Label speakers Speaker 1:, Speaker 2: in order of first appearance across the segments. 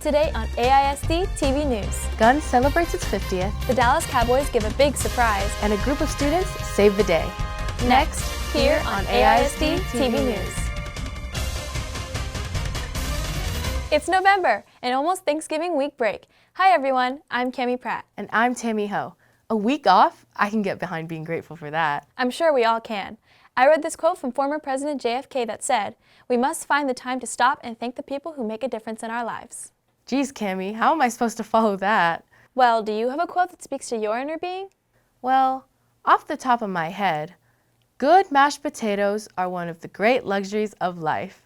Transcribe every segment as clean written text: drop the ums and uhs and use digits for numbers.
Speaker 1: Today on AISD-TV News.
Speaker 2: Gunn celebrates its 50th.
Speaker 1: The Dallas Cowboys give a big surprise.
Speaker 2: And a group of students save the day.
Speaker 1: Next, here on AISD-TV News. It's November and almost Thanksgiving week break. Hi everyone, I'm Cami Pratt.
Speaker 2: And I'm Tammy Ho. A week off? I can get behind being grateful for that.
Speaker 1: I'm sure we all can. I read this quote from former President JFK that said, "We must find the time to stop and thank the people who make a difference in our lives."
Speaker 2: Geez, Cami, how am I supposed to follow that?
Speaker 1: Well, do you have a quote that speaks to your inner being?
Speaker 2: Well, off the top of my head, good mashed potatoes are one of the great luxuries of life.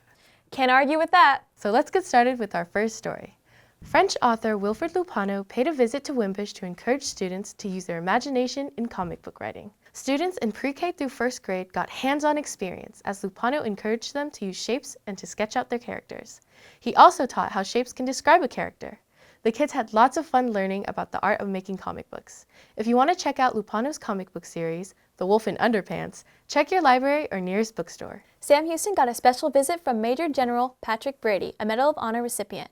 Speaker 1: Can't argue with that.
Speaker 2: So let's get started with our first story. French author Wilfrid Lupano paid a visit to Wimbish to encourage students to use their imagination in comic book writing. Students in pre-K through first grade got hands-on experience as Lupano encouraged them to use shapes and to sketch out their characters. He also taught how shapes can describe a character. The kids had lots of fun learning about the art of making comic books. If you want to check out Lupano's comic book series, The Wolf in Underpants, check your library or nearest bookstore.
Speaker 1: Sam Houston got a special visit from Major General Patrick Brady, a Medal of Honor recipient.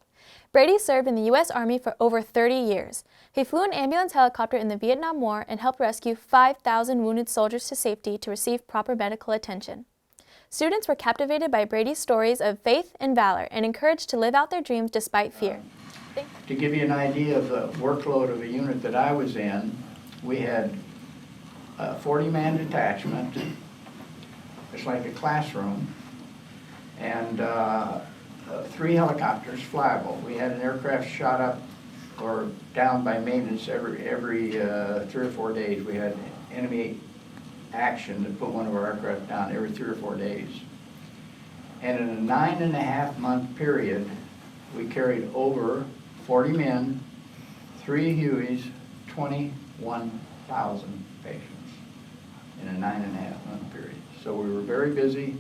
Speaker 1: Brady served in the U.S. Army for over 30 years. He flew an ambulance helicopter in the Vietnam War and helped rescue 5,000 wounded soldiers to safety to receive proper medical attention. Students were captivated by Brady's stories of faith and valor and encouraged to live out their dreams despite fear.
Speaker 3: To give you an idea of the workload of a unit that I was in, we had a 40-man detachment. It's like a classroom, and 3 helicopters flyable. We had an aircraft shot up or down by maintenance every 3 or 4 days. We had enemy action to put one of our aircraft down every 3 or 4 days. And in a 9.5-month period, we carried over 40 men, 3 Hueys, 21,000 patients in a 9.5-month period. So we were very busy,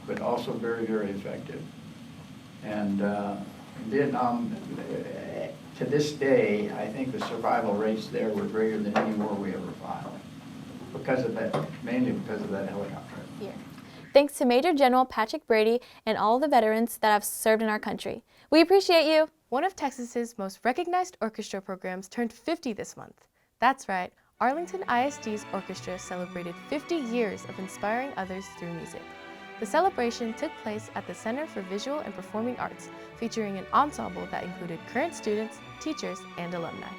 Speaker 3: but also very, very effective. And in Vietnam, to this day, I think the survival rates there were greater than any war we ever fought. Because of that, mainly because of that helicopter.
Speaker 1: Here. Thanks to Major General Patrick Brady and all the veterans that have served in our country. We appreciate you.
Speaker 2: One of Texas's most recognized orchestra programs turned 50 this month. That's right, Arlington ISD's orchestra celebrated 50 years of inspiring others through music. The celebration took place at the Center for Visual and Performing Arts, featuring an ensemble that included current students, teachers, and alumni.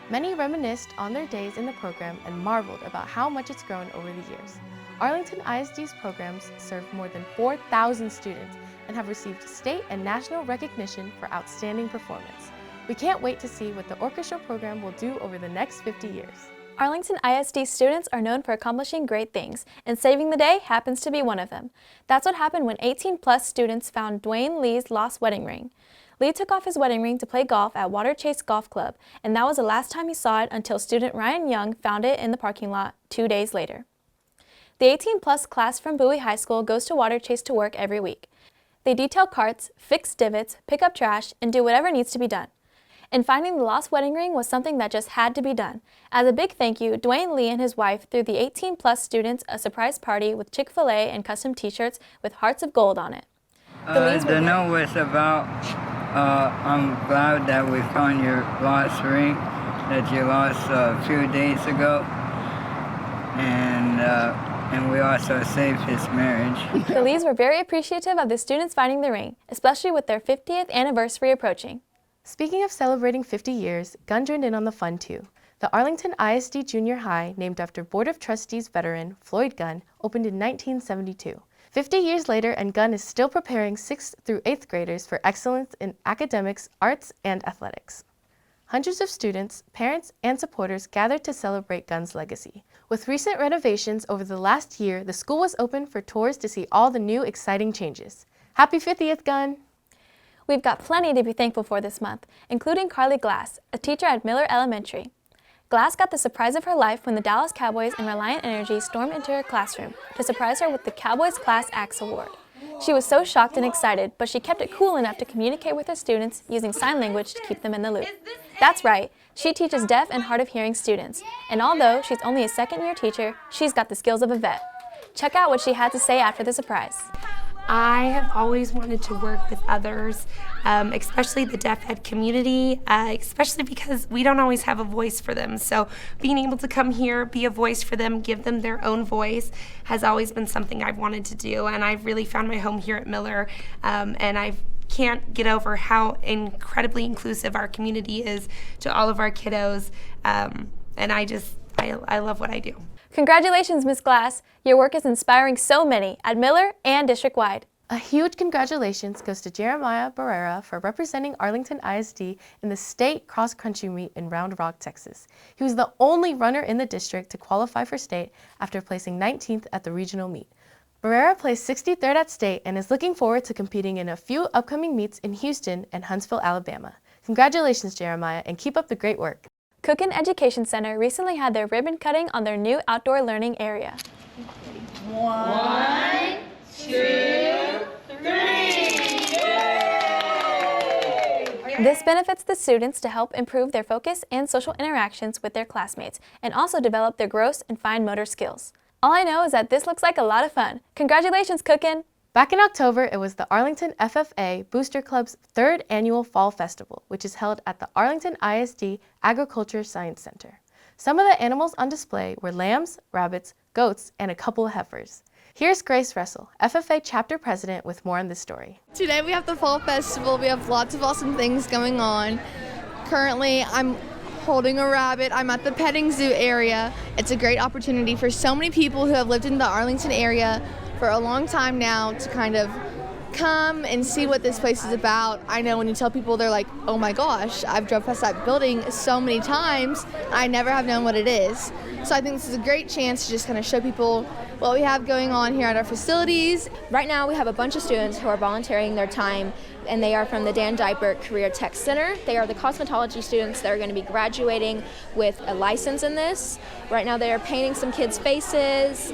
Speaker 2: Many reminisced on their days in the program and marveled about how much it's grown over the years. Arlington ISD's programs serve more than 4,000 students and have received state and national recognition for outstanding performance. We can't wait to see what the orchestra program will do over the next 50 years.
Speaker 1: Arlington ISD students are known for accomplishing great things, and saving the day happens to be one of them. That's what happened when 18+ students found Dwayne Lee's lost wedding ring. Lee took off his wedding ring to play golf at Water Chase Golf Club, and that was the last time he saw it until student Ryan Young found it in the parking lot 2 days later. The 18+ class from Bowie High School goes to Water Chase to work every week. They detail carts, fix divots, pick up trash, and do whatever needs to be done. And finding the lost wedding ring was something that just had to be done. As a big thank you, Dwayne Lee and his wife threw the 18+ students a surprise party with Chick-fil-A and custom t-shirts with hearts of gold on it.
Speaker 4: The note was about, I'm glad that we found your lost ring that you lost a few days ago. And we also saved his marriage.
Speaker 1: The Lees were very appreciative of the students finding the ring, especially with their 50th anniversary approaching.
Speaker 2: Speaking of celebrating 50 years, Gunn joined in on the fun too. The Arlington ISD Junior High, named after Board of Trustees veteran Floyd Gunn, opened in 1972. 50 years later, and Gunn is still preparing 6th through 8th graders for excellence in academics, arts, and athletics. Hundreds of students, parents, and supporters gathered to celebrate Gunn's legacy. With recent renovations over the last year, the school was open for tours to see all the new exciting changes. Happy 50th, Gunn!
Speaker 1: We've got plenty to be thankful for this month, including Carly Glass, a teacher at Miller Elementary. Glass got the surprise of her life when the Dallas Cowboys and Reliant Energy stormed into her classroom to surprise her with the Cowboys Class Acts Award. She was so shocked and excited, but she kept it cool enough to communicate with her students using sign language to keep them in the loop. That's right, she teaches deaf and hard of hearing students, and although she's only a second-year teacher, she's got the skills of a vet. Check out what she had to say after the surprise.
Speaker 5: I have always wanted to work with others, especially the deaf ed community, especially because we don't always have a voice for them. So being able to come here, be a voice for them, give them their own voice has always been something I've wanted to do. And I've really found my home here at Miller, and I can't get over how incredibly inclusive our community is to all of our kiddos. And I love what I do.
Speaker 1: Congratulations, Ms. Glass. Your work is inspiring so many at Miller and district-wide.
Speaker 2: A huge congratulations goes to Jeremiah Barrera for representing Arlington ISD in the state cross-country meet in Round Rock, Texas. He was the only runner in the district to qualify for state after placing 19th at the regional meet. Barrera placed 63rd at state and is looking forward to competing in a few upcoming meets in Houston and Huntsville, Alabama. Congratulations, Jeremiah, and keep up the great work.
Speaker 1: Kooken Education Center recently had their ribbon cutting on their new outdoor learning area.
Speaker 6: 1, 2, 3!
Speaker 1: This benefits the students to help improve their focus and social interactions with their classmates and also develop their gross and fine motor skills. All I know is that this looks like a lot of fun. Congratulations, Kooken!
Speaker 2: Back in October, it was the Arlington FFA Booster Club's 3rd annual Fall Festival, which is held at the Arlington ISD Agriculture Science Center. Some of the animals on display were lambs, rabbits, goats, and a couple of heifers. Here's Grace Russell, FFA Chapter President, with more on this story.
Speaker 7: Today we have the Fall Festival. We have lots of awesome things going on. Currently, I'm holding a rabbit. I'm at the petting zoo area. It's a great opportunity for so many people who have lived in the Arlington area for a long time now to kind of come and see what this place is about. I know when you tell people, they're like, oh my gosh, I've drove past that building so many times, I never have known what it is. So I think this is a great chance to just kind of show people what we have going on here at our facilities.
Speaker 8: Right now we have a bunch of students who are volunteering their time, and they are from the Dan Dybert Career Tech Center. They are the cosmetology students that are going to be graduating with a license in this. Right now they are painting some kids' faces,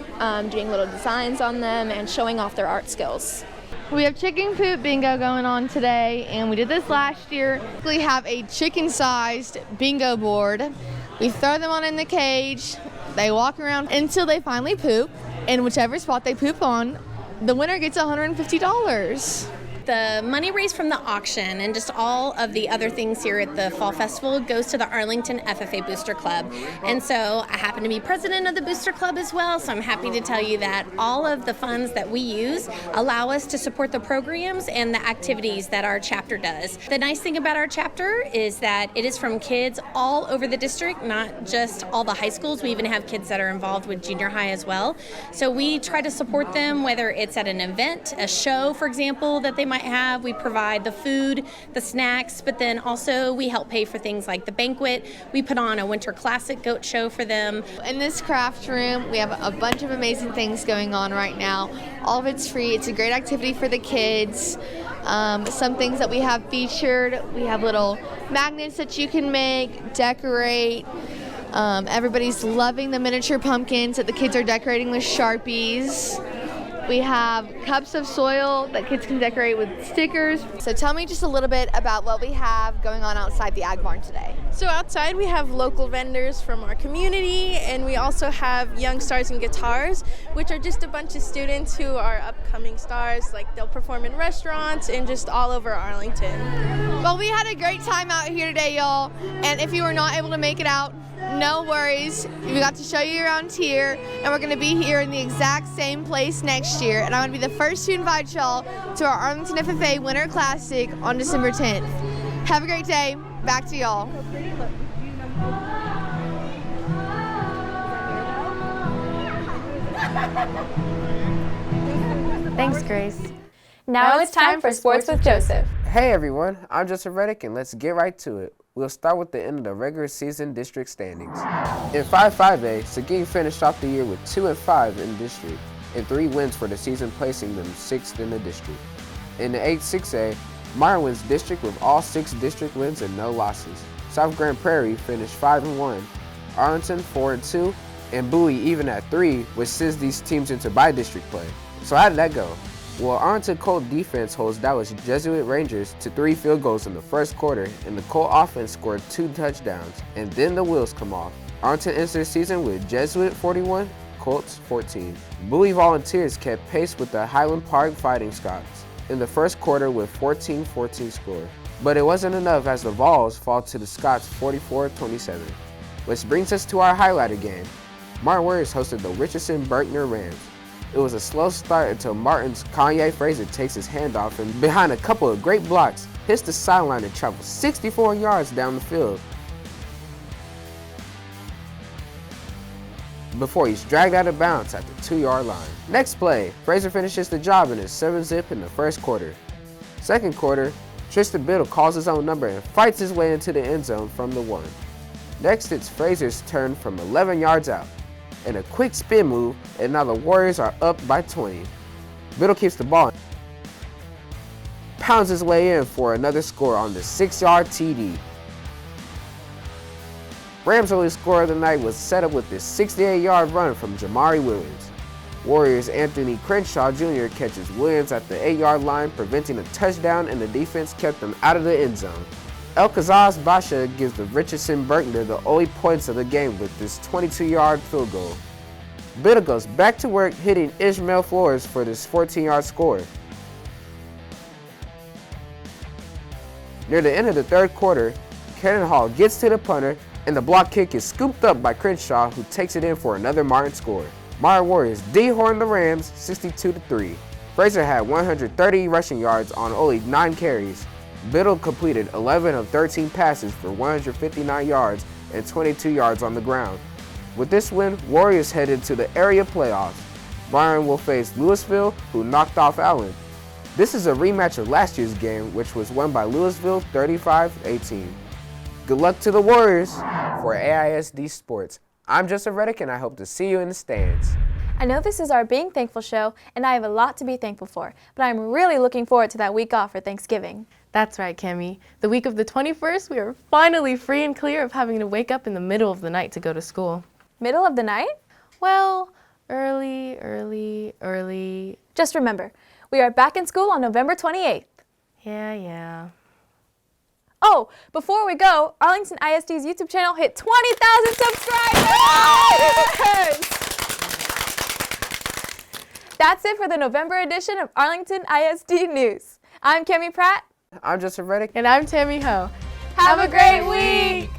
Speaker 8: doing little designs on them, and showing off their art skills.
Speaker 7: We have chicken poop bingo going on today, and we did this last year. We have a chicken-sized bingo board. We throw them on in the cage. They walk around until they finally poop, and whichever spot they poop on, the winner gets $150.
Speaker 9: The money raised from the auction and just all of the other things here at the Fall Festival goes to the Arlington FFA Booster Club. And so I happen to be president of the Booster Club as well, so I'm happy to tell you that all of the funds that we use allow us to support the programs and the activities that our chapter does. The nice thing about our chapter is that it is from kids all over the district, not just all the high schools. We even have kids that are involved with junior high as well. So we try to support them, whether it's at an event, a show, for example, that they might have. We provide the food, the snacks, but then also we help pay for things like the banquet. We put on a winter classic goat show for them.
Speaker 7: In this craft room, we have a bunch of amazing things going on right now. All of it's free. It's a great activity for the kids. Some things that we have featured, we have little magnets that you can make, decorate. Everybody's loving the miniature pumpkins that the kids are decorating with Sharpies. We have cups of soil that kids can decorate with stickers. So tell me just a little bit about what we have going on outside the Ag Barn today.
Speaker 10: So outside we have local vendors from our community, and we also have Young Stars and Guitars, which are just a bunch of students who are upcoming stars. Like, they'll perform in restaurants and just all over Arlington.
Speaker 7: Well, we had a great time out here today, y'all. And if you were not able to make it out, no worries. We got to show you around here, and we're going to be here in the exact same place next year. And I'm going to be the first to invite y'all to our Arlington FFA Winter Classic on December 10th. Have a great day. Back to y'all.
Speaker 2: Thanks, Grace.
Speaker 1: Now it's time for Sports with Joseph.
Speaker 11: Hey everyone, I'm Joseph Reddick, and let's get right to it. We'll start with the end of the regular season district standings. In 5-5A, Seguin finished off the year with 2-5 in district and 3 wins for the season, placing them 6th in the district. In the 8-6A, Meyer wins district with all 6 district wins and no losses. South Grand Prairie finished 5-1, Arlington 4-2, and Bowie even at 3, which sends these teams into bi-district play. So how did that go? Well, Arlington Colt defense holds Dallas Jesuit Rangers to 3 field goals in the first quarter, and the Colt offense scored 2 touchdowns, and then the wheels come off. Arlington enters the season with Jesuit 41, Colts 14. Bowie Volunteers kept pace with the Highland Park Fighting Scots in the first quarter with 14-14 score. But it wasn't enough as the Vols fall to the Scots 44-27. Which brings us to our highlighter game. Martin Warriors hosted the Richardson Beckner Rams. It was a slow start until Martin's Kanye Frazier takes his handoff and behind a couple of great blocks, hits the sideline and travels 64 yards down the field before he's dragged out of bounds at the 2-yard line. Next play, Frazier finishes the job in his 7-zip in the first quarter. Second quarter, Tristan Biddle calls his own number and fights his way into the end zone from the 1. Next, it's Frazier's turn from 11 yards out. And a quick spin move, and now the Warriors are up by 20. Biddle keeps the ball, pounds his way in for another score on the 6-yard TD. Rams' only score of the night was set up with this 68-yard run from Jamari Williams. Warriors' Anthony Crenshaw Jr. catches Williams at the 8-yard line, preventing a touchdown, and the defense kept them out of the end zone. El Kazaz Basha gives the Richardson Beckner the only points of the game with this 22-yard field goal. Biddle goes back to work hitting Ishmael Flores for this 14-yard score. Near the end of the third quarter, Cannon Hall gets to the punter and the block kick is scooped up by Crenshaw, who takes it in for another Martin score. Martin Warriors dehorn the Rams 62-3. Frazier had 130 rushing yards on only 9 carries. Biddle completed 11 of 13 passes for 159 yards and 22 yards on the ground. With this win, Warriors headed to the area playoffs. Byron will face Louisville, who knocked off Allen. This is a rematch of last year's game, which was won by Louisville 35-18. Good luck to the Warriors. For AISD Sports, I'm Joseph Reddick, and I hope to see you in the stands.
Speaker 1: I know this is our Being Thankful show, and I have a lot to be thankful for, but I'm really looking forward to that week off for Thanksgiving.
Speaker 2: That's right, Cami. The week of the 21st, we are finally free and clear of having to wake up in the middle of the night to go to school.
Speaker 1: Middle of the night?
Speaker 2: Well, early.
Speaker 1: Just remember, we are back in school on November 28th.
Speaker 2: Yeah.
Speaker 1: Oh, before we go, Arlington ISD's YouTube channel hit 20,000 subscribers! That's it for the November edition of Arlington ISD News. I'm Cami Pratt.
Speaker 11: I'm Joseph Reddick.
Speaker 2: And I'm Tammy Ho.
Speaker 1: Have a great week!